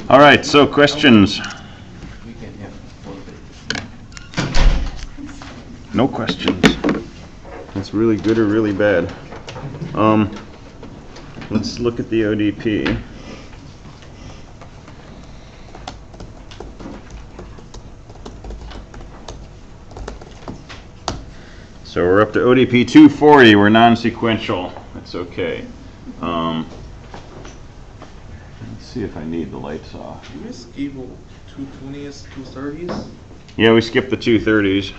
All right, so questions? No questions. It's really good or really bad. Let's look at the ODP. So we're up to ODP 240. We're non-sequential. That's okay. Let's see if I need the lights off. You miss Evil 220s, 230s? Yeah, we skipped the 230s.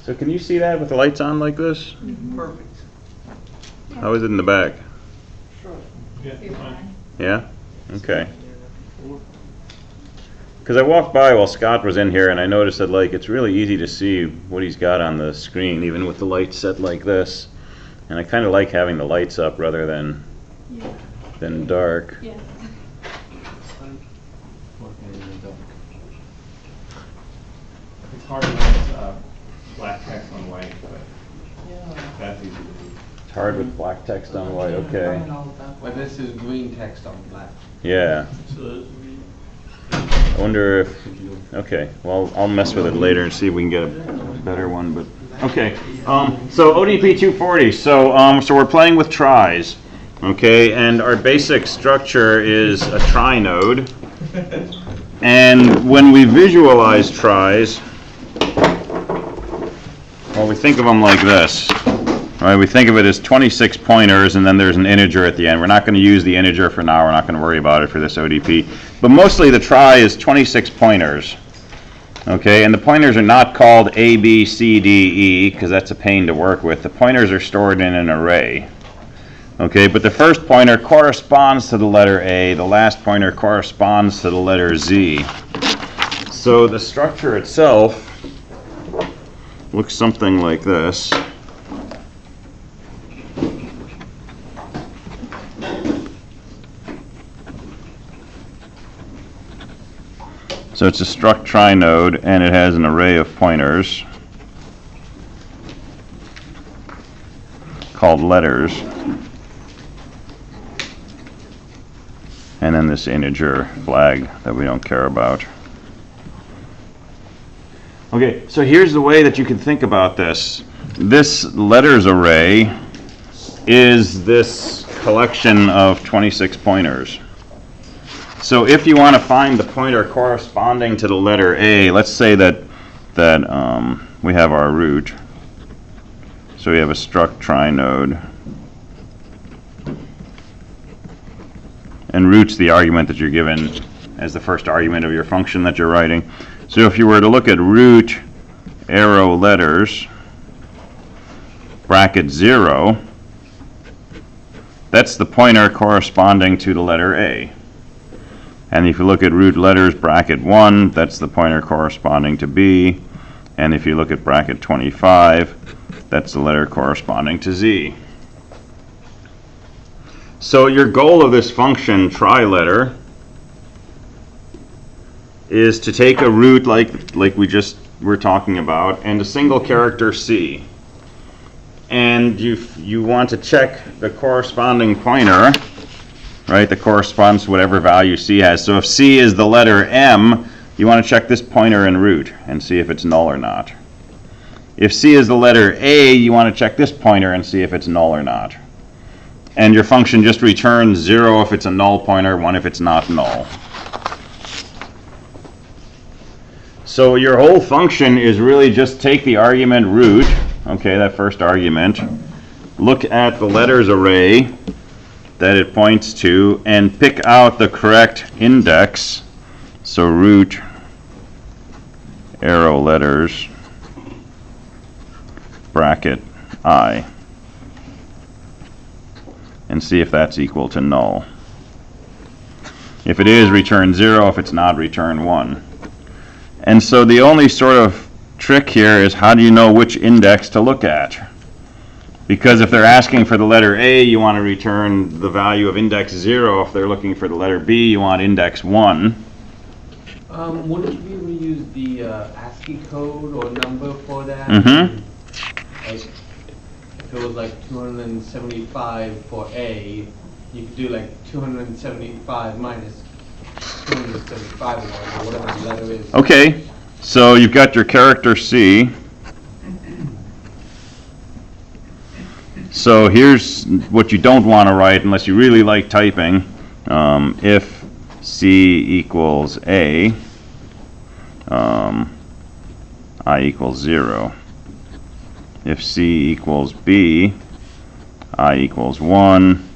So can you see that with the lights on like this? Perfect. How is it in the back? Sure. Yeah? Okay. Because I walked by while Scott was in here and I noticed that like it's really easy to see what he's got on the screen even with the lights set like this. And I kind of like having the lights up rather than dark. Yes. It's hard to write black text on white, but that's easy to do. It's hard with black text on white, okay. But this is green text on black. Yeah. I wonder if, okay, well, I'll mess with it later and see if we can get a better one, but, okay. So ODP 240, so we're playing with tries, okay, and our basic structure is a trie node, and when we visualize tries, well, we think of them like this. Right, we think of it as 26 pointers and then there's an integer at the end. We're not going to use the integer for now. We're not going to worry about it for this ODP. But mostly the trie is 26 pointers. Okay, and the pointers are not called A, B, C, D, E because that's a pain to work with. The pointers are stored in an array. Okay, but the first pointer corresponds to the letter A. The last pointer corresponds to the letter Z. So the structure itself looks something like this. So it's a struct trie node, and it has an array of pointers called letters, and then this integer flag that we don't care about. Okay, so here's the way that you can think about this. This letters array is this collection of 26 pointers. So if you want to find the pointer corresponding to the letter A, let's say that we have our root. So we have a struct trie node. And root's the argument that you're given as the first argument of your function that you're writing. So if you were to look at root arrow letters, bracket 0, that's the pointer corresponding to the letter A. And if you look at root letters bracket 1, that's the pointer corresponding to B. And if you look at bracket 25, that's the letter corresponding to Z. So your goal of this function, trie letter, is to take a root like we just were talking about and a single character C. And you want to check the corresponding pointer, right, that corresponds to whatever value C has. So if C is the letter M, you want to check this pointer in root and see if it's null or not. If C is the letter A, you want to check this pointer and see if it's null or not. And your function just returns 0 if it's a null pointer, 1 if it's not null. So your whole function is really just take the argument root, okay, that first argument, look at the letters array that it points to, and pick out the correct index. So root arrow letters bracket I, and see if that's equal to null. If it is, return 0. If it's not, return 1. And so the only sort of trick here is how do you know which index to look at? Because if they're asking for the letter A, you want to return the value of index 0. If they're looking for the letter B, you want index 1. Wouldn't you be able to use the ASCII code or number for that? Mm-hmm. Like, if it was like 275 for A, you could do like 275 minus 275 or whatever the letter is. Okay, so you've got your character C. So here's what you don't want to write unless you really like typing. If C equals A, I equals 0. If C equals B, I equals 1.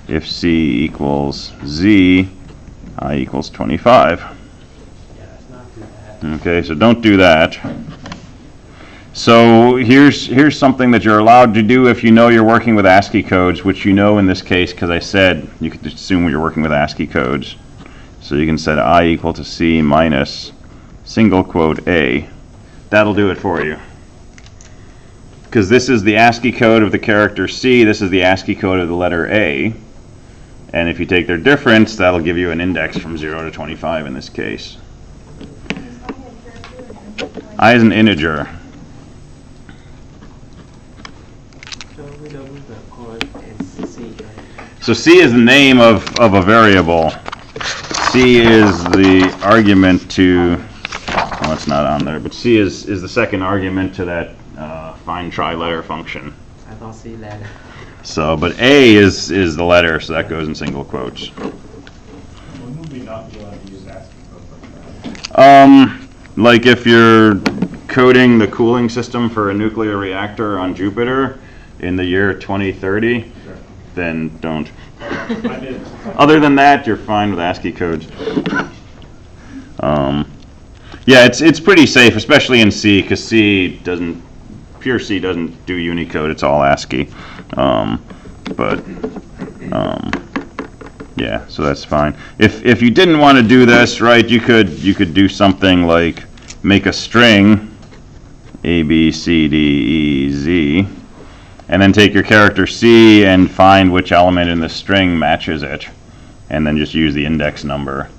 If C equals Z, I equals 25. Yeah, let's not do that. Okay, so don't do that. So here's something that you're allowed to do if you know you're working with ASCII codes, which you know in this case, because I said you could assume you're working with ASCII codes. So you can set I equal to C minus single quote A. That'll do it for you. Because this is the ASCII code of the character C, this is the ASCII code of the letter A. And if you take their difference, that'll give you an index from 0 to 25 in this case. I is an integer. So C is the name of a variable. C is the argument to, well, it's not on there, but C is the second argument to that find try letter function. I don't see that. So, but A is the letter, so that goes in single quotes. Wouldn't we not be allowed to use ASCII code like that? Like if you're coding the cooling system for a nuclear reactor on Jupiter in the year 2030, Sure. then don't. I did. Other than that, you're fine with ASCII codes. Yeah, it's pretty safe, especially in C, because pure C doesn't do Unicode, it's all ASCII. Yeah, so that's fine. If you didn't want to do this, right, you could do something like make a string A, B, C, D, E, Z, and then take your character C and find which element in the string matches it, and then just use the index number,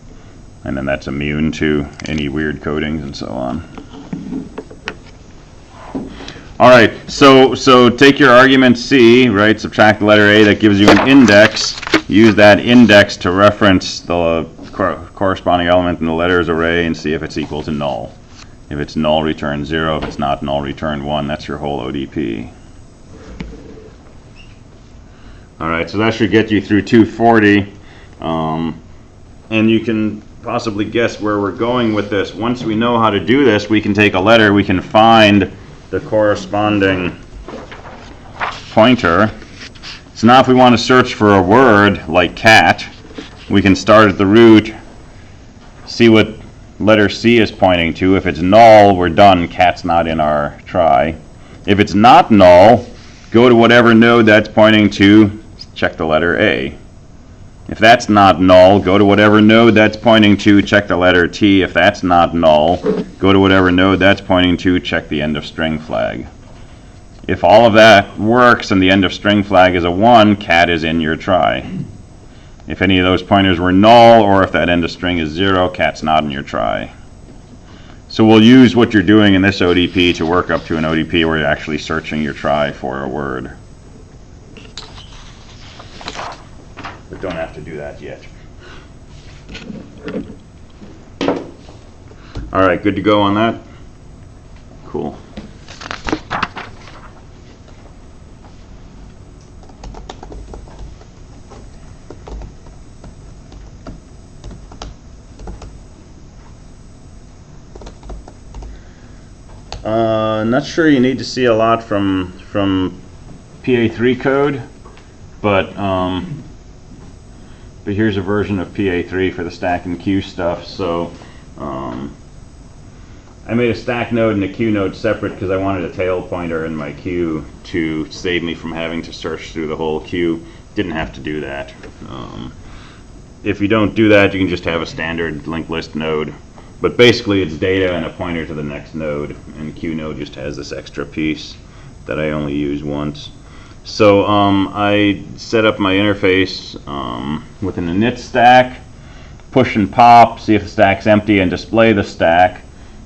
and then that's immune to any weird codings and so on. All right, so take your argument C, right, subtract the letter A, that gives you an index. Use that index to reference the corresponding element in the letters array and see if it's equal to null. If it's null, return 0. If it's not null, return 1. That's your whole ODP. All right, so that should get you through 240. And you can possibly guess where we're going with this. Once we know how to do this, we can take a letter, we can find the corresponding pointer. So now if we want to search for a word like cat, we can start at the root, see what letter C is pointing to. If it's null, we're done. Cat's not in our try. If it's not null, go to whatever node that's pointing to, check the letter A. If that's not null, go to whatever node that's pointing to, check the letter T. If that's not null, go to whatever node that's pointing to, check the end of string flag. If all of that works and the end of string flag is a 1, cat is in your try. If any of those pointers were null, or if that end of string is 0, cat's not in your try. So we'll use what you're doing in this ODP to work up to an ODP where you're actually searching your try for a word. But don't have to do that yet. All right, good to go on that? Cool. Not sure you need to see a lot from PA3 code, but here's a version of PA3 for the stack and queue stuff. So I made a stack node and a queue node separate because I wanted a tail pointer in my queue to save me from having to search through the whole queue. Didn't have to do that. If you don't do that, you can just have a standard linked list node. But basically it's data and a pointer to the next node, and queue node just has this extra piece that I only use once. So I set up my interface with an init stack, push and pop, see if the stack's empty, and display the stack.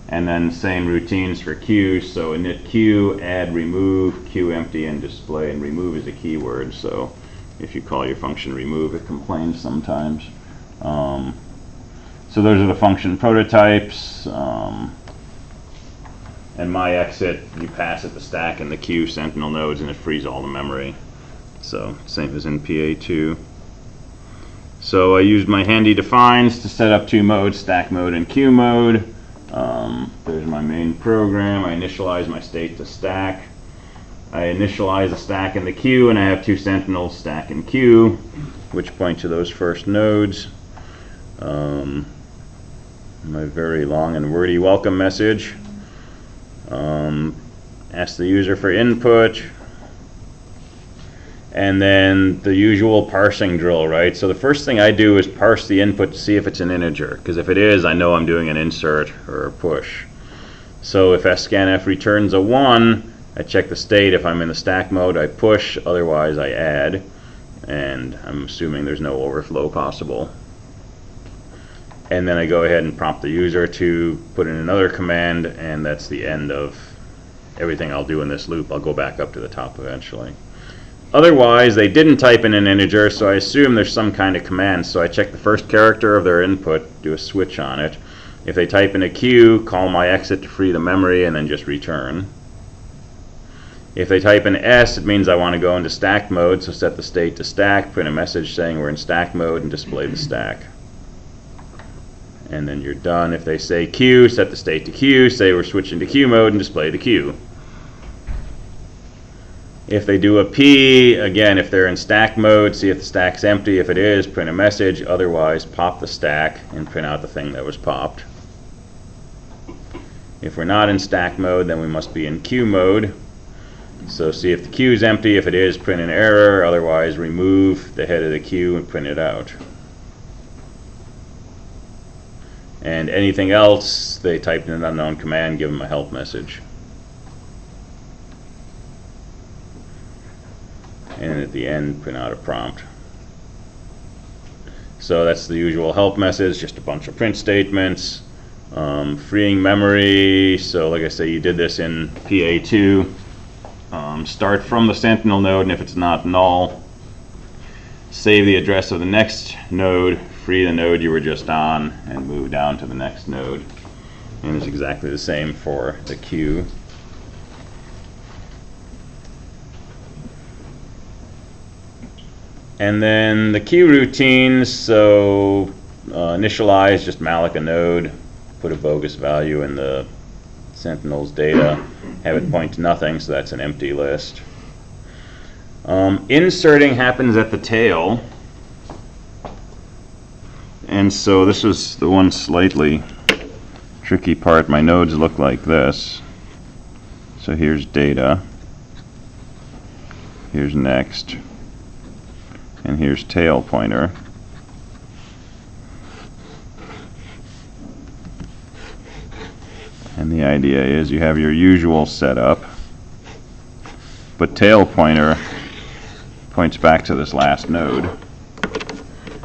And then same routines for Q, so init Q, add remove, Q empty, and display. And remove is a keyword, so if you call your function remove, it complains sometimes. So those are the function prototypes. And my exit, you pass it the stack and the Q sentinel nodes, and it frees all the memory. So same as in PA2. So I used my handy defines to set up two modes, stack mode and queue mode. There's my main program. I initialize my state to stack. I initialize a stack in the queue, and I have two sentinels, stack and queue, which point to those first nodes. My very long and wordy welcome message. Ask the user for input. And then the usual parsing drill, right? So the first thing I do is parse the input to see if it's an integer, because if it is, I know I'm doing an insert or a push. So if scanf returns a 1, I check the state. If I'm in the stack mode, I push, otherwise I add, and I'm assuming there's no overflow possible. And then I go ahead and prompt the user to put in another command, and that's the end of everything I'll do in this loop. I'll go back up to the top eventually. Otherwise, they didn't type in an integer, so I assume there's some kind of command. So I check the first character of their input, do a switch on it. If they type in a Q, call my exit to free the memory, and then just return. If they type in S, it means I want to go into stack mode, so set the state to stack, print a message saying we're in stack mode, and display the stack. And then you're done. If they say Q, set the state to Q, say we're switching to Q mode, and display the Q. If they do a P, again, if they're in stack mode, see if the stack's empty. If it is, print a message. Otherwise, pop the stack and print out the thing that was popped. If we're not in stack mode, then we must be in Q mode. So see if the queue is empty. If it is, print an error. Otherwise, remove the head of the queue and print it out. And anything else, they typed in an unknown command, give them a help message. And at the end, print out a prompt. So that's the usual help message, just a bunch of print statements. Freeing memory, so like I say, you did this in PA2. Start from the sentinel node, and if it's not null, save the address of the next node, free the node you were just on, and move down to the next node. And it's exactly the same for the queue. And then the queue routines, so initialize, just malloc a node, put a bogus value in the sentinel's data, have it point to nothing, so that's an empty list. Inserting happens at the tail, and so this is the one slightly tricky part. My nodes look like this. So here's data, here's next, and here's tail pointer. And the idea is you have your usual setup, but tail pointer points back to this last node.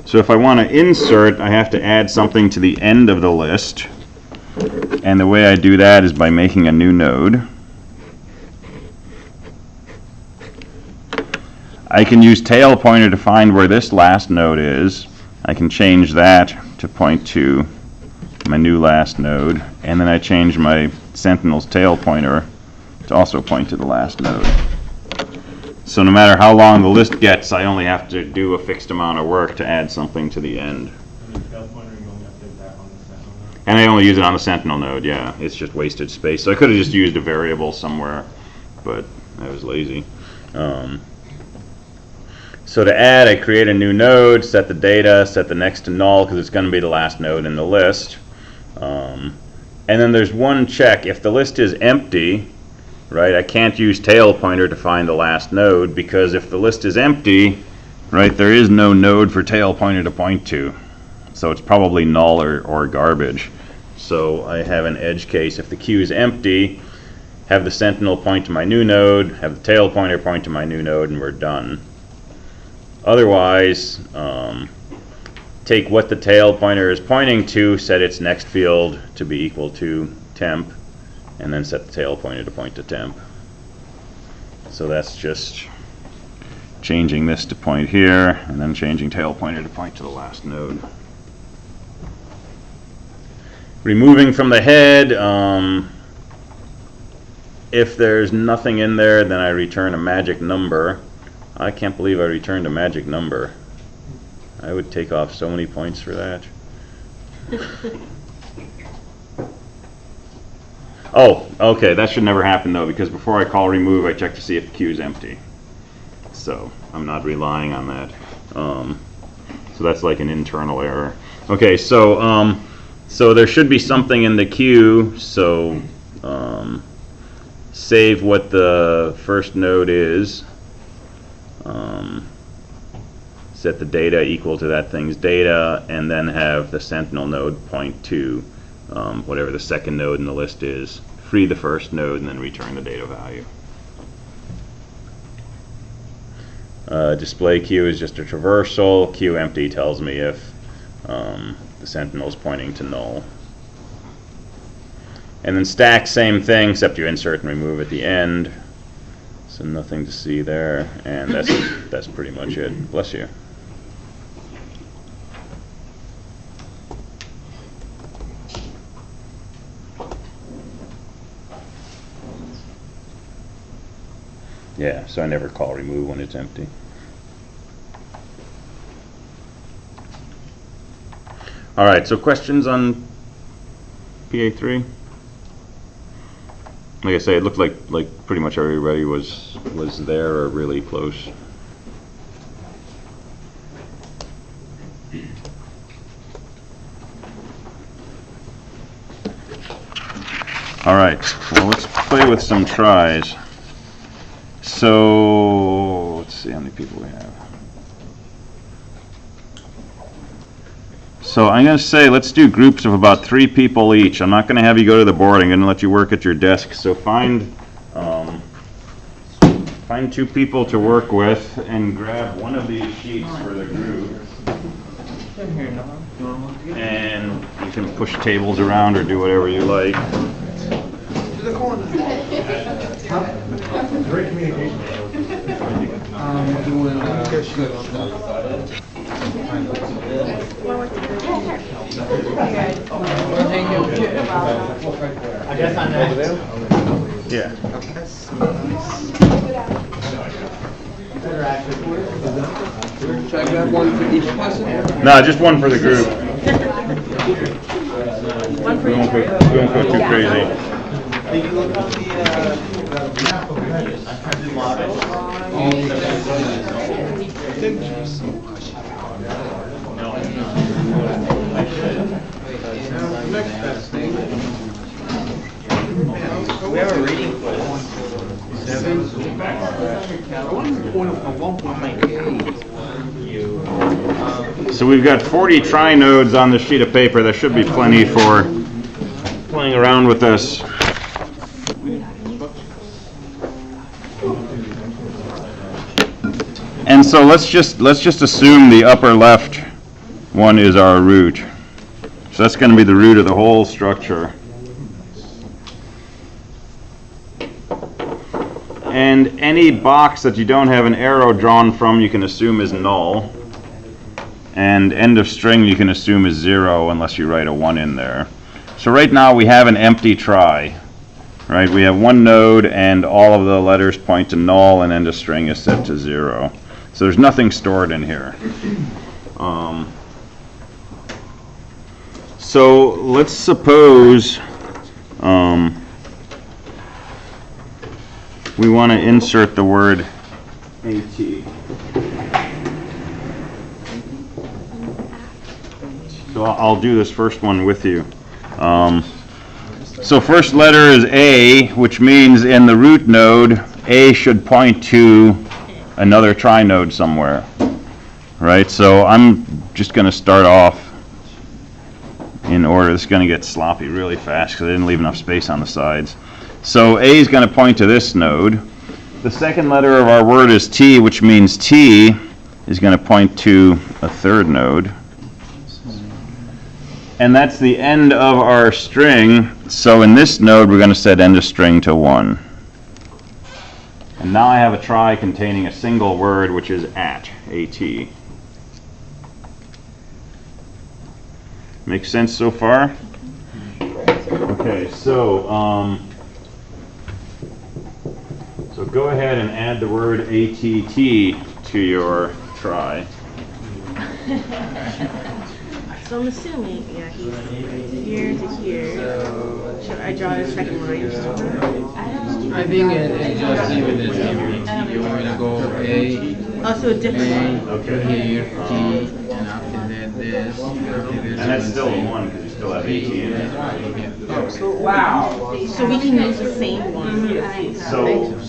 So if I want to insert, I have to add something to the end of the list. And the way I do that is by making a new node. I can use tail pointer to find where this last node is. I can change that to point to my new last node, and then I change my sentinel's tail pointer to also point to the last node. So no matter how long the list gets, I only have to do a fixed amount of work to add something to the end. And I only use it on the sentinel node, yeah. It's just wasted space. So I could have just used a variable somewhere, but I was lazy. So to add, I create a new node, set the data, set the next to null, because it's going to be the last node in the list. And then there's one check. If the list is empty, right, I can't use tail pointer to find the last node, because if the list is empty, right, there is no node for tail pointer to point to. So it's probably null or garbage. So I have an edge case. If the queue is empty, have the sentinel point to my new node, have the tail pointer point to my new node, and we're done. Otherwise, take what the tail pointer is pointing to, set its next field to be equal to temp, and then set the tail pointer to point to temp. So that's just changing this to point here, and then changing tail pointer to point to the last node. Removing from the head, if there's nothing in there, then I return a magic number. I can't believe I returned a magic number. I would take off so many points for that. Oh, okay, that should never happen though, because before I call remove, I check to see if the queue is empty. So I'm not relying on that. So that's like an internal error. Okay, so so there should be something in the queue. So save what the first node is. Set the data equal to that thing's data, and then have the sentinel node point to whatever the second node in the list is. Free the first node, and then return the data value. Display queue is just a traversal. Queue empty tells me if the sentinel is pointing to null. And then stack, same thing, except you insert and remove at the end. So nothing to see there, and that's pretty much it. Bless you. Yeah, so I never call remove when it's empty. All right, so questions on PA3? Like I say, it looked like pretty much everybody was there or really close. All right, well, let's play with some tries. So let's see how many people we have. So I'm going to say let's do groups of about 3 people each. I'm not going to have you go to the board. I'm going to let you work at your desk. So find 2 people to work with and grab one of these sheets for the group. And you can push tables around or do whatever you like. Great communication. I guess I'm next. Yeah. Should I grab one for each person? No, just one for the group. One for We each won't group? go, we won't go too crazy. Did you look on the model? Next best thing. We have a reading quiz. 7. I want to point a 1.8. So we've got 40 trinodes on the sheet of paper. There should be plenty for playing around with this. And so let's just assume the upper left one is our root. So that's going to be the root of the whole structure. And any box that you don't have an arrow drawn from, you can assume is null. And end of string you can assume is 0 unless you write a 1 in there. So right now we have an empty trie. Right? We have one node and all of the letters point to null and end of string is set to 0. So there's nothing stored in here. So let's suppose we want to insert the word AT. So I'll do this first one with you. So first letter is A, which means in the root node, A should point to another trinode somewhere. Right? So I'm just going to start off in order. This is going to get sloppy really fast because I didn't leave enough space on the sides. So A is going to point to this node. The second letter of our word is T, which means T is going to point to a third node. And that's the end of our string. So in this node, we're going to set end of string to 1. And now I have a try containing a single word, which is at. Make sense so far? Okay, so go ahead and add the word ATT to your try. So I'm assuming, yeah, he's here to here. Should I draw the second line? I think it's just leave it as empty. You want me to go A, Oh, so a different one. Okay. here, T, and after that this. And that's still a 1 because you still have AT in it. So we can use the same one. So you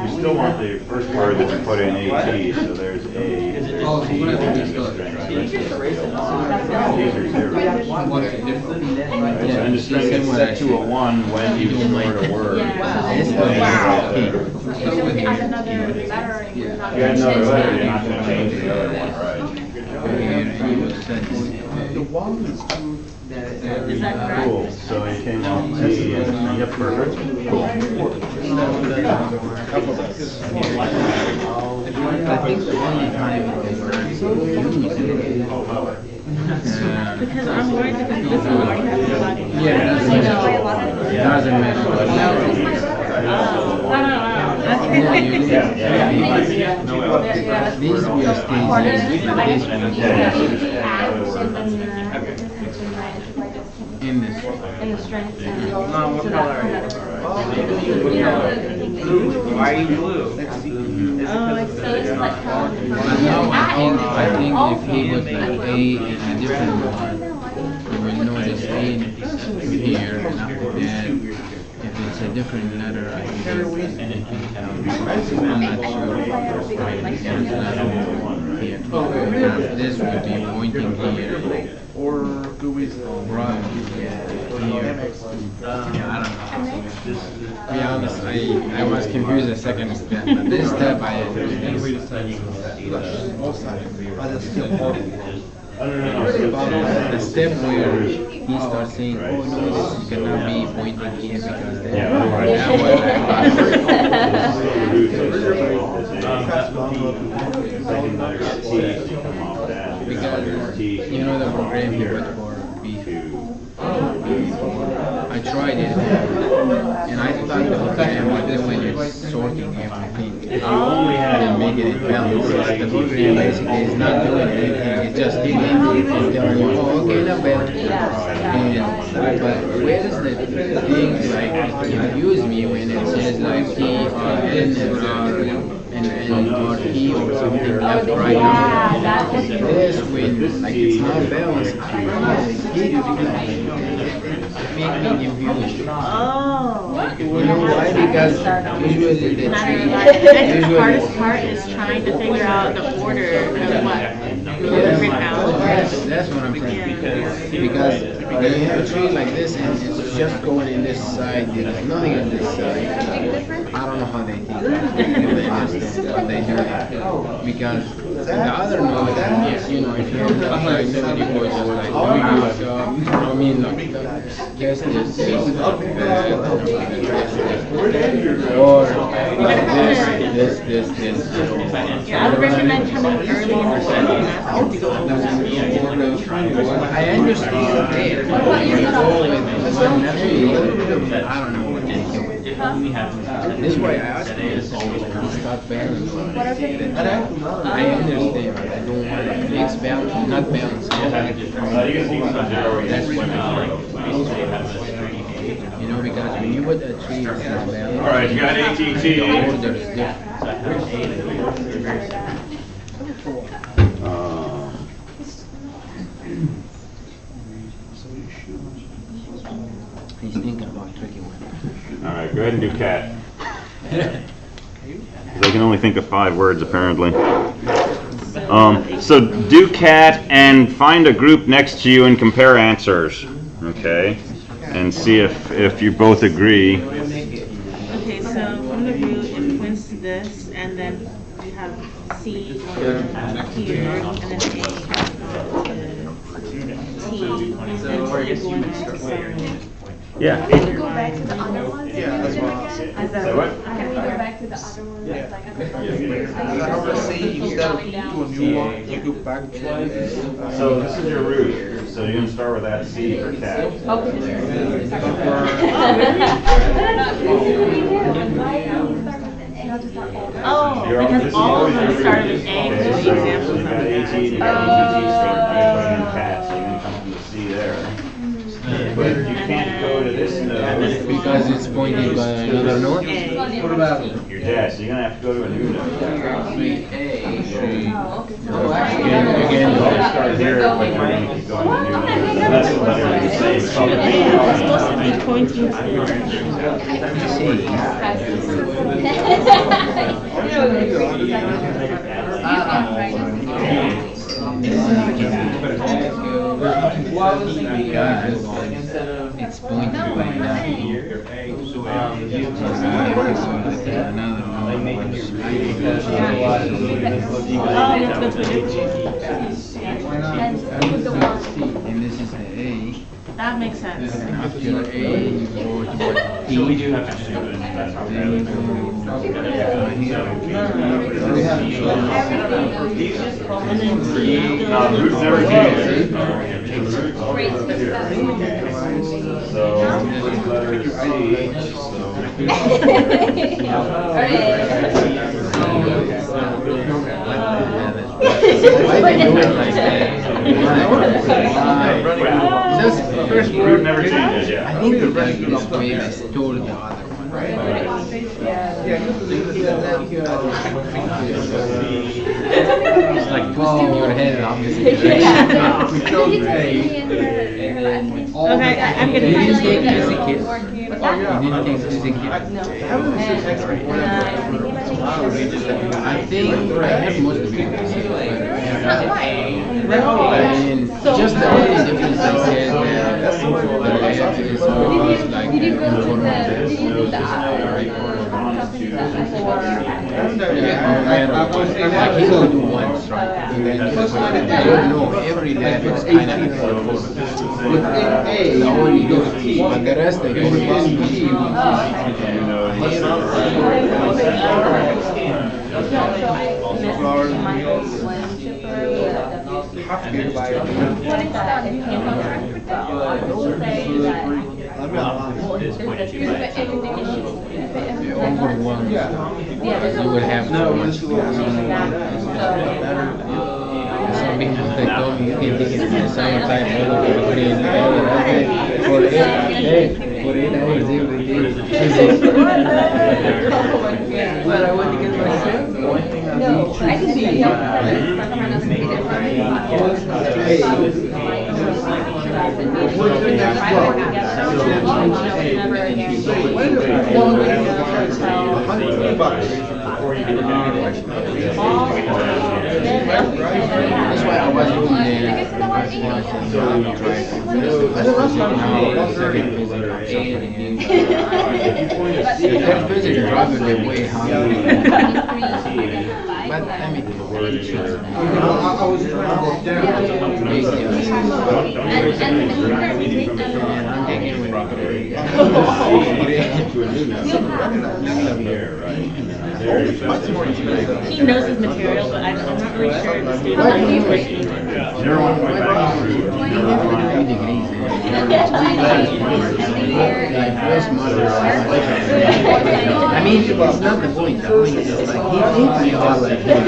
still want the first word that you put in AT, so there's A. Oh, so we're gonna have to still These are What's the difference? And the string is set to a 1 when you convert a word. Wow. You had another letter, you're not going to change the other one, right? Is that correct? Cool, so it came off T and, yep, perfect. I think the only time Because I'm worried because this one already has a lot in it. it doesn't matter. These we are in this. In the strength. What color are Why are you blue? Oh, like so it's like how. But now I think if he was like A in a different one, you will notice A here, and after that, if it's a different letter, I think I'm not sure. There's another one here. Because this would be pointing here. Or do we run here? I don't know. To be honest, I was confused the second step, but this step I understand. The step where he starts saying, oh no, this cannot be pointing here because they because you know the program he wrote for beef. I tried it, and I thought the program was when it's sorting everything and making it balance. The program basically is not doing anything; it's just giving and telling you, oh, okay, not bad. But where does the thing like confuse me when it says like T or N or R and or T or something left right now? This when like it's not balanced. Make me confused. Oh. You know why? Because usually the I tree. think the hardest part is trying to figure out the order of what different out. That's what I'm saying. Because when you have a tree like this and it's just going in this side, there's nothing on this side. I don't know how they think. They understand how they do that. Because the other node, you know, if you have like 70 voices like I mean, like this, or this. Yeah, I would recommend coming early in the session. I understand there, but if you go with one tree, I don't know what they do. This way I ask you to start balance. I understand, but I don't want to mix balance, not balance. That's what I want. You know, because when you put a tree in balance, All right, you got ATT. the order is different. He's thinking about tricky one. All right, go ahead and do cat. 'Cause I can only think of 5 words apparently. So do cat and find a group next to you and compare answers. Okay, and see if you both agree. Okay, so from the root, it points to this, and then we have C here, and then A to T, and then we're going to some. Yeah. Can we go back to the other ones? Yeah, that's what I was Again? saying. Say what? Can we go back to the other ones? Yeah. Like, Number C, instead of to a new one, you go back to. So this is your root, so you're gonna start with that C for cat. Oh, You're because this is all of always them your started root. with A, Okay, with so the examples you got of AT, you got AT start, you're putting in cat, so you're gonna come from the C there. But you can't go to this node. Because it's pointed by another node? A. What about Yeah, so you're gonna have to go to a new node. Again, You always start here, but you're gonna keep going to new nodes. And that's literally the same. It's called a It's supposed to be pointing to. it's pointed by and this is the A. That makes sense. And after A, you go to what D. We do have to do it. That's how Then you go And then C. No, the root's never changed. The root's always here. So, letter C, so. Why they do it like that? Just first The root never changes, I yeah. think the rest of this wave is totally the other one, right? It's like twisting your head in opposite direction. Okay, I'm Did gonna you use take it. physics? You didn't take physics? I think I have most of it. And just the only difference I said that I have to is like Did you go to the, did you do the like he will do once, right? And then I don't know, every lab is kind of the only difference, but the rest I over one, you will have so much. Some people they told me you can take it at the same time all over the green. For 8 hours every day. But I want to get myself. No, I can see That's why I wasn't in there. The third physics is probably way higher. But I mean, I was trying to down. big difference. And I'm taking with He knows his material, but I'm not really sure the state of the working. 3 degrees. Like first model. I mean, it's not the point. The point is like he thinks we are like him.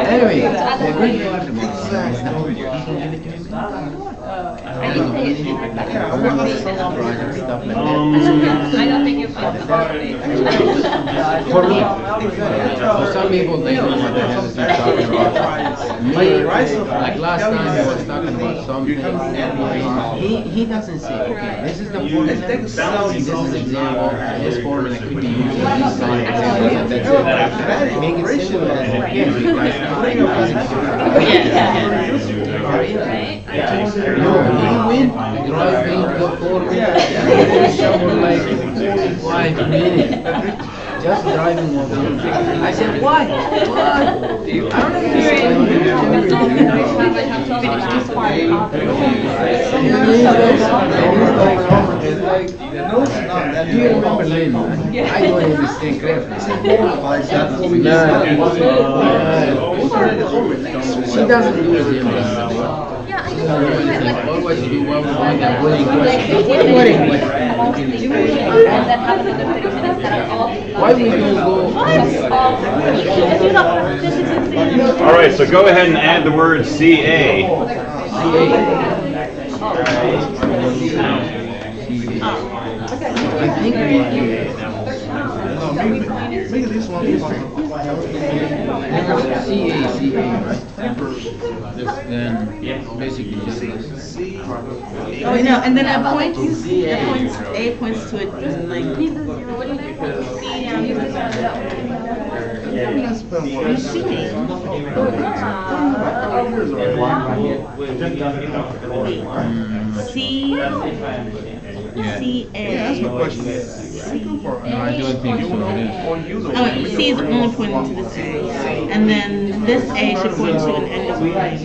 Anyway, the great part about science is that you can give it to him. I don't think For me, for some people they know what the hell is you're talking about. Me, like last time I was talking about something, he doesn't say, okay, this is the formula, this is example, this formula could be used in this kind of example, and that's it. Make it simple as you can, because no, he went driving the formula, like 5 minutes. Just driving over. I said, why? What? I don't understand. Do you remember Lynn? I don't understand crap. She doesn't do it. Always do what we want and winning question. Why we don't go? All right, so go ahead and add the word CA. I think Maybe this one. CA, right? Then basically just Oh, no, and then it points, A points to it, like, C, C, A. That's my question. no, I don't think so. Oh, C is only pointing to this A, and then this A should point to an end of line.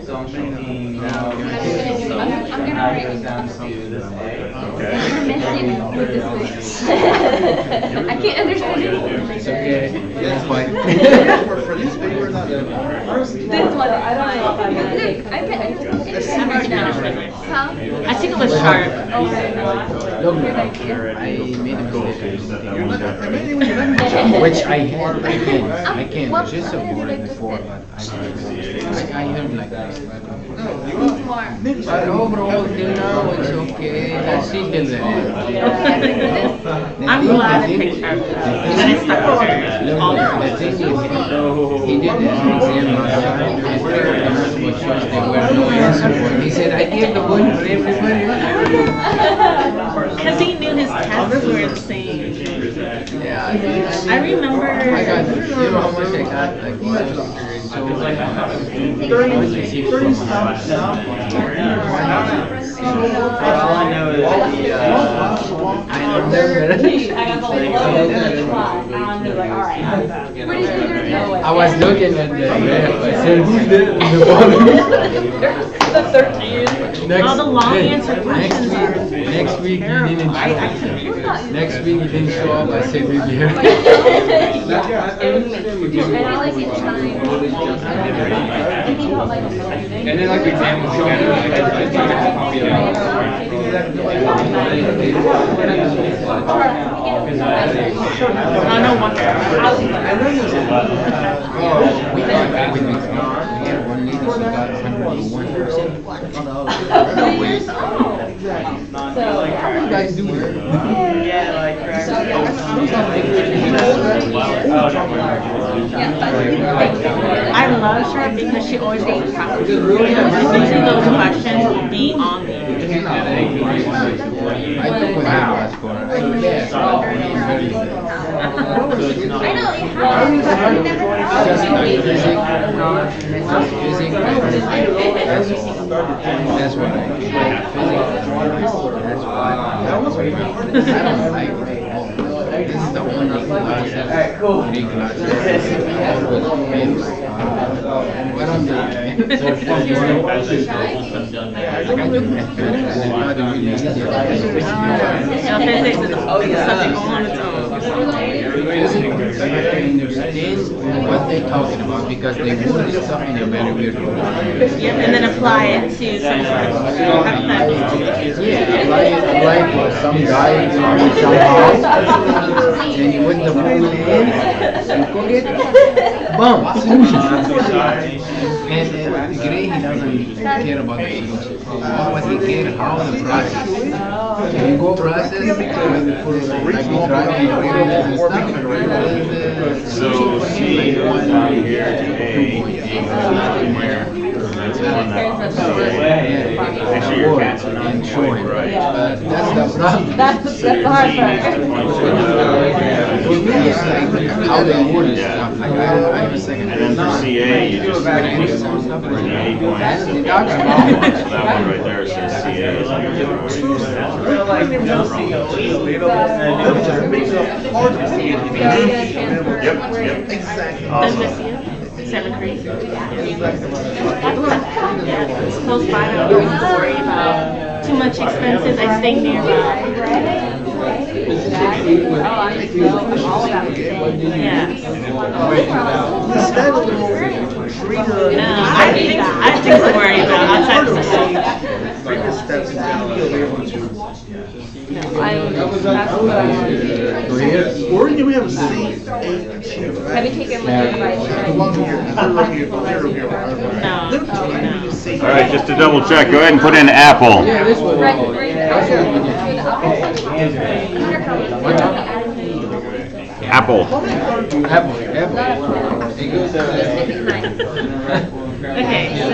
So I'm thinking now. I'm gonna write it down to this A. I'm messing with this way. I can't understand it. It's okay. That's fine. For this paper, not This one, I don't know if I'm gonna take. I can write it down. Huh? I think it was sharp. Look, I made a mistake. Which I had. I can't. It's just so boring before, but I heard like this. But overall, till now, it's okay. Let's see till the end. I'm glad I picked sharp. And it stuck with her. Look, the thing is, he did an exam last time, and what shows there were no answer for it. He said, I gave the one for everybody. Because he knew his tests were insane. Yeah, I remember. I got, you know how much I got? Like, so, 26 from All I know is I don't remember. I was looking at the graph. I said, who's there in the bottom? The 13. All the long answer questions are Next week he didn't show up. Next week he didn't show up. I said, we'll be here. And I like it time. And then like the exam was showing like I just got a copy of no wonder. We had one lady, she got 101%. How you guys do that? I love her because she always gets practice. Usually those questions will be on there. I took a class for her. I guess. I know, Just like physics, that's what I do. That's why I don't like it. This is the only class, 3 classes, what I'm doing. Physics is a subject all on its own. I understand what they're talking about because they word this stuff in a very weird way. Yep, and then apply it to some sort of hypothetical. Yeah, apply it for some guy from some house, then you put the food in, you cook it, boom, solution. And Gray, he doesn't care about the solution. What he cares how the process. You go process, like you drive and stuff. So C is down here, A, that's the one that, actually your cat's not And quite right. That's the problem. That's the hard part. C needs to point to me, it's like how they order Yeah. stuff. Like, I have a second. And then for CA, you just bring the 8 points. The doctor, So that one right there says CA. is like Does this you? 7 Creek. Yeah, it's close by. I don't have to worry about too much expenses. I stay nearby. Yeah. No, I have things to worry about outside of school. Previous steps in general, you'll be able to. That's what I want to do. Go here. Or you have a C, Have you taken like advice? the one here, No. All right, just to double check, go ahead and put in Apple. Yeah, this one. Right, right. Apple. Apple. It goes Okay, so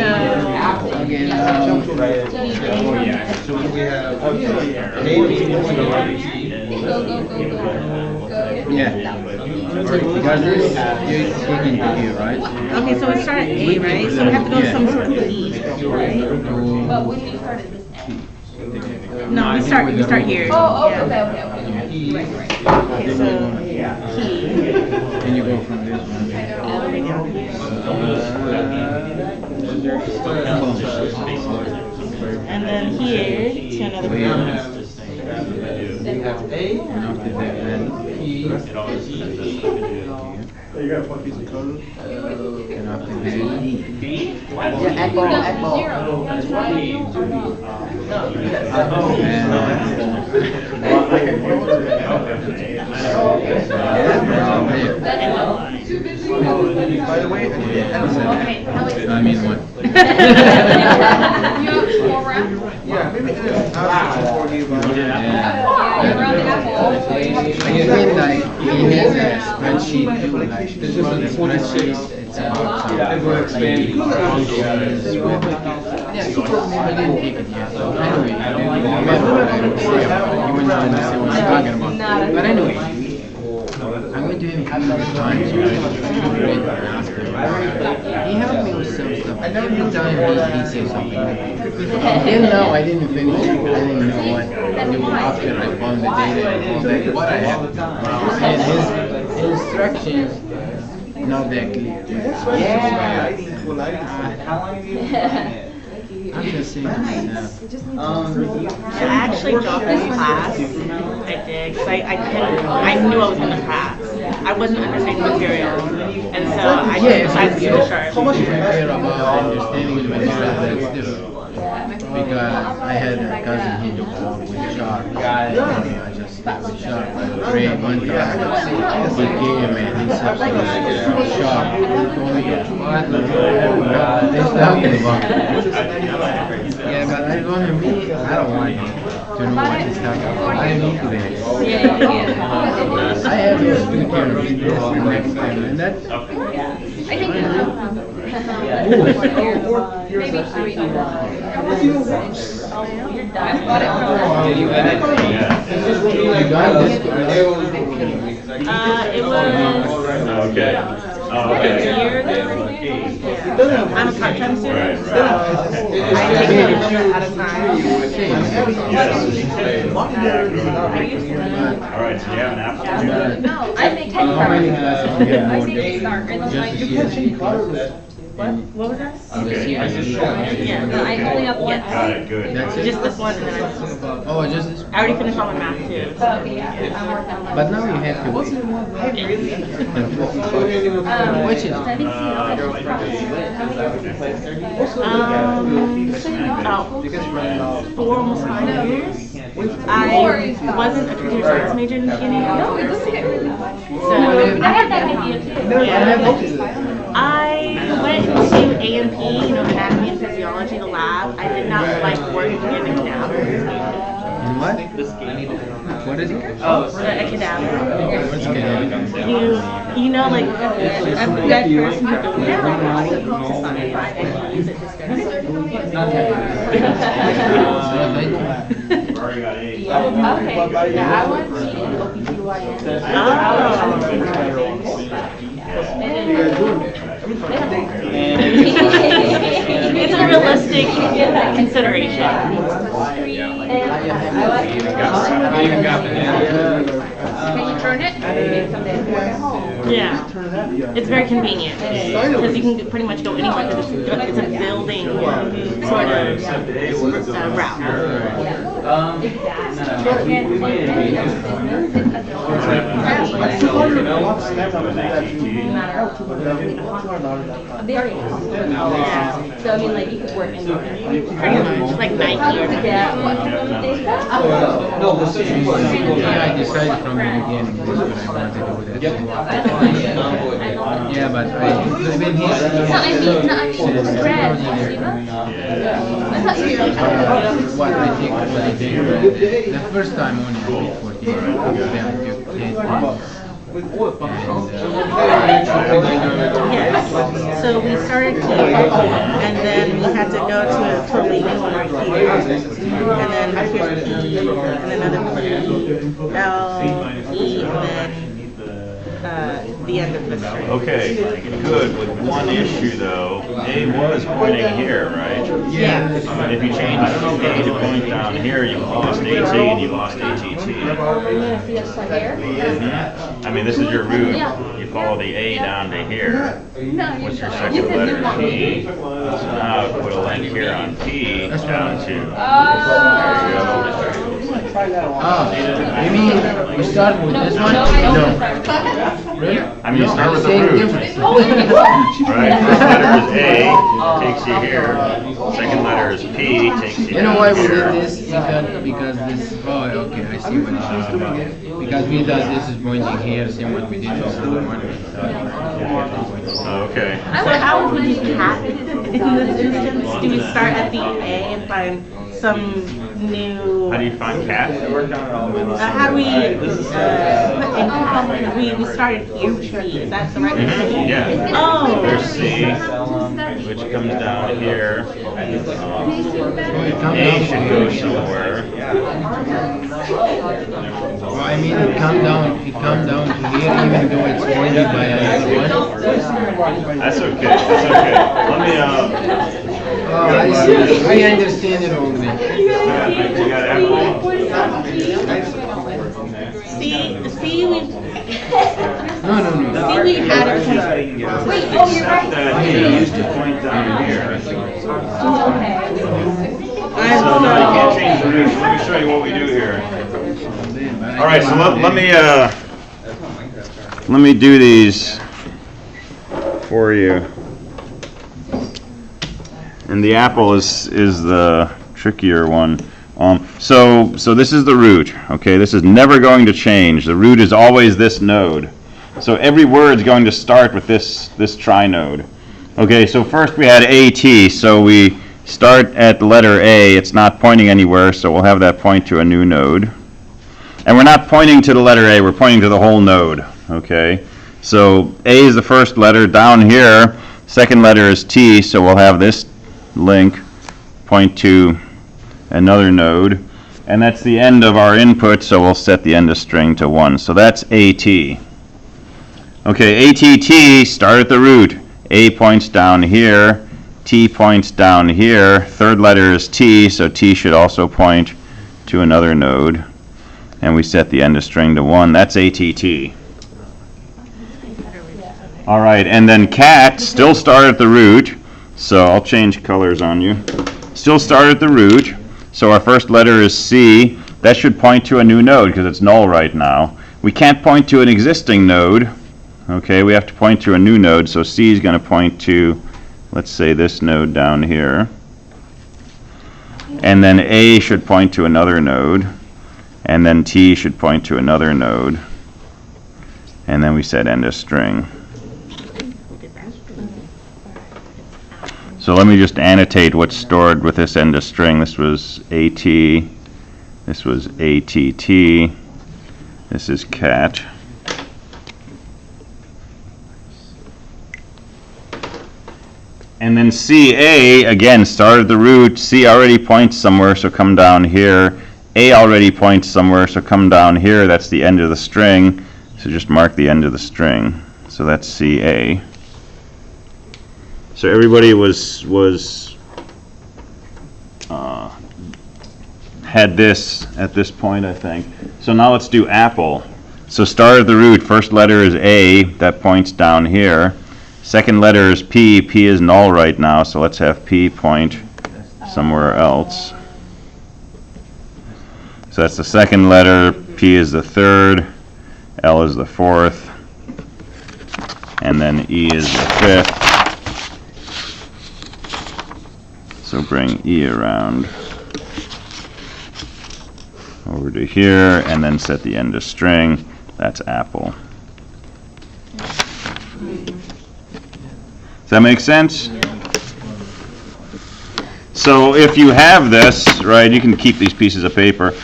So we have yeah. Because this you're taking to here, right? okay, so we start at A, right? So we have to go to some sort of key, right? But when you started this. No, we start here. Oh, Yeah. okay. Right. Okay, so key. And you go from this one. And then here to another Here. one. We have A, and after that, then E. You got one piece of code. And after that, E. By the way, I mean what? You have 4 rounds? yeah, maybe ask before you about it. You're on the apple. Again, like, he has a spreadsheet too, like, this is a spreadsheet, it's about some functions with, yeah, he told me I didn't take it yet, so anyway, I didn't remember what I would say about it, he wouldn't understand what I'm talking about, but anyway, I went to him a couple of times, he helped me with some stuff, every time he said something, till now I didn't finish it, I didn't know what, after I found the data and all that, what I have, and his instructions, not that clear. I'm just saying to myself. I actually dropped this class. I did, because I knew I was going to pass. I wasn't understanding the material. And so I decided to go sharp. How much you care about understanding the material, that's different. Because I had a cousin here with Sharp. I just stayed with Sharp. I read one time. He came and he said Sharp. He told me, what? They're talking about. Yeah, but I want to be, I don't want to know what he's talking about. I need to be. Yeah. I have those 2 terms next time, and that's. I think maybe 3. I bought it from You got this? It was Okay. Oh, a okay. year ago. Yeah. I'm a part-time student, so I take it at a time. All right, so you have an apple. No, I make 10 How many cards. classes you have I more say start, and then like, What was that? Okay. Yeah. no, I only have one. Got it, good. That's it? Just this one, and then I Oh, just this? already finished all my math too. Okay, yeah, I'm working on that. But now you have to wait. Which is? About 4, almost 5 years. I wasn't a computer science major in the beginning. No, it doesn't get really much. So I had that idea too. yeah. I went to A&P, Anatomy and Physiology, the lab. I did not like working in a lab. on what? What is it? A cadaver. What's cadaver? You know, like a dead person who don't We've already got eight. Okay, yeah, I want T and It's a realistic consideration. Can you turn it? Yeah, it's very convenient because you can pretty much go anywhere because it's a building sort of route. Very nice. Yeah. So I mean, like you could work anywhere. Pretty much like Nike. Yeah. Yeah, I decided from the beginning this is what I wanted to do with it. Yeah, but I've been here. No, I mean, it's not actually spread, you know? I thought you were What I think, the first time only I did 14, then I took 10. Yes. So we started here, and then we had to go to a totally new one right here, and then here's P, and another P, L, E, and then the end of the string. Okay, good, with one issue though, A was pointing here, right? Yeah. And if you change A to point down here, you lost AT and you lost ATT. I mean, this is your root, you follow the A down to here. What's your second letter? P. So now put a link here on P down to. Oh, you mean we start with this one? No. Really? I mean, you start with the Same root. difference. Right, first letter is A, takes you here. Second letter is P, takes you You know why we did here. this? Because this, oh, okay, I see what it is. Because we thought this is pointing here, same what we did with the other one. Okay. So how would we do cat in this instance? Do we start at the A and find some new? How do you find cat? How do we put in cat? Because we started here with C. Is that the right? Yeah. Oh. There's C, which comes down here. A should go somewhere. Well, I mean, it come down to here, even though it's pointed by another one. That's okay, that's okay. Let me, Oh, I see. I understand it already. you got apple? See, we. No. See, we had a. Wait, oh, you're right. That A used to point down here. I So now you can't change the root. Let me show you what we do here. All right, so let me do these for you. And the apple is the trickier one. So this is the root. Okay, this is never going to change. The root is always this node. So every word's going to start with this trinode. Okay, so first we had AT. So we start at the letter A. It's not pointing anywhere, so we'll have that point to a new node. And we're not pointing to the letter A, we're pointing to the whole node, okay? So A is the first letter down here, second letter is T, so we'll have this link point to another node. And that's the end of our input, so we'll set the end of string to 1. So that's AT. Okay, ATT, start at the root. A points down here, T points down here, third letter is T, so T should also point to another node. And we set the end of string to 1. That's ATT. All right, and then cat, still start at the root. So I'll change colors on you. Still start at the root. So our first letter is C. That should point to a new node because it's null right now. We can't point to an existing node. Okay, we have to point to a new node. So C is going to point to, let's say, this node down here. And then A should point to another node. And then T should point to another node. And then we set end of string. So let me just annotate what's stored with this end of string. This was AT, This was ATT. This is cat. And then CA, again, start at the root. C already points somewhere, so come down here. A already points somewhere, so come down here. That's the end of the string. So just mark the end of the string. So that's CA. So everybody had this at this point, I think. So now let's do apple. So start at the root. First letter is A. That points down here. Second letter is P. P is null right now, so let's have P point somewhere else. So that's the second letter. P is the third. L is the fourth. And then E is the fifth. So bring E around over to here, and then set the end of string. That's apple. Does that make sense? So if you have this, right, you can keep these pieces of paper.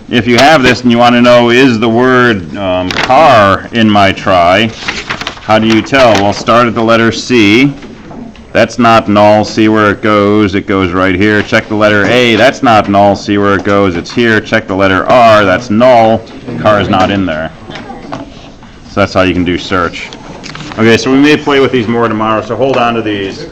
If you have this and you want to know, is the word car in my try, how do you tell? Well, start at the letter C. That's not null. See where it goes. It goes right here. Check the letter A. That's not null. See where it goes. It's here. Check the letter R. That's null. Car is not in there. So that's how you can do search. Okay, so we may play with these more tomorrow, so hold on to these.